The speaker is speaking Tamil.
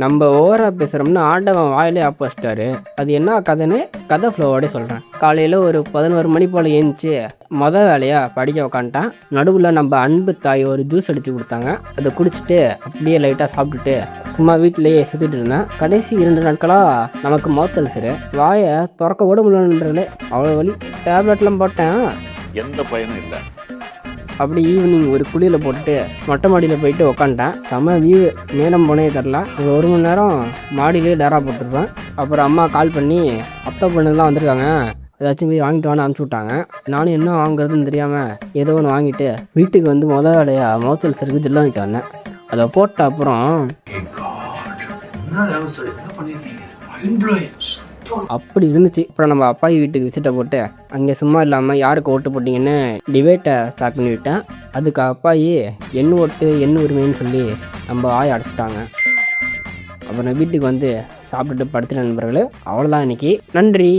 நம்ம ஓவராக பேசுகிறோம்னு ஆண்டவன் வாயிலே ஆப் வச்சிட்டாரு. அது என்ன கதைன்னு கதை ஃப்ளோவோடே சொல்கிறேன். காலையில் ஒரு 11 மணி போல் ஏஞ்சி மொதல் வேலையாக படிக்க உக்காந்துட்டேன். நடுவில் நம்ம அன்பு தாய் ஒரு ஜூஸ் அடித்து கொடுத்தாங்க. அதை குடிச்சிட்டு அப்படியே லைட்டாக சாப்பிட்டுட்டு சும்மா வீட்டிலேயே சுற்றிட்டு இருந்தேன். கடைசி 2 நாட்களாக நமக்கு மௌத்தல் சரி, வாயை திறக்க கூட முடியலன்றே, அவ்வளோ வலி. டேப்லெட்லாம் போட்டேன், எந்த பயனும் இல்லை. அப்படி ஈவினிங் ஒரு குளியில் போட்டுட்டு மொட்டை மாடியில் போயிட்டு உக்காந்துட்டேன். செம வியூ, நேரம் போனே தெரில. ஒரு 1 மணி நேரம் மாடியிலே டேரா போட்டிருப்பேன். அப்புறம் அம்மா கால் பண்ணி அத்தை பொண்ணுலாம் வந்திருக்காங்க, ஏதாச்சும் போய் வாங்கிட்டு வான்னு அனுப்பிச்சி விட்டாங்க. நானும் என்ன வாங்குறதுன்னு தெரியாமல் ஏதோ ஒன்று வாங்கிட்டு வீட்டுக்கு வந்து மொதல் வேலையாக மௌத்தல் சருக்கு ஜெல் வாங்கிட்டு வந்தேன். அதை போட்ட அப்புறம் அப்படி இருந்துச்சு. அப்புறம் நம்ம அப்பாயி வீட்டுக்கு விசிட்டை போட்டு அங்கே சும்மா இல்லாமல் யாருக்கு ஓட்டு போட்டிங்கன்னு டிபேட்டை ஸ்டார்ட் பண்ணி விட்டேன். அதுக்கு அப்பாயி என்ன ஓட்டு என்ன உரிமைன்னு சொல்லி நம்ம ஆய அடைச்சிட்டாங்க. அப்புறம் வீட்டுக்கு வந்து சாப்பிட்டுட்டு படுத்துட்ட நண்பர்களே. அவ்வளோதான் இன்னைக்கு. நன்றி.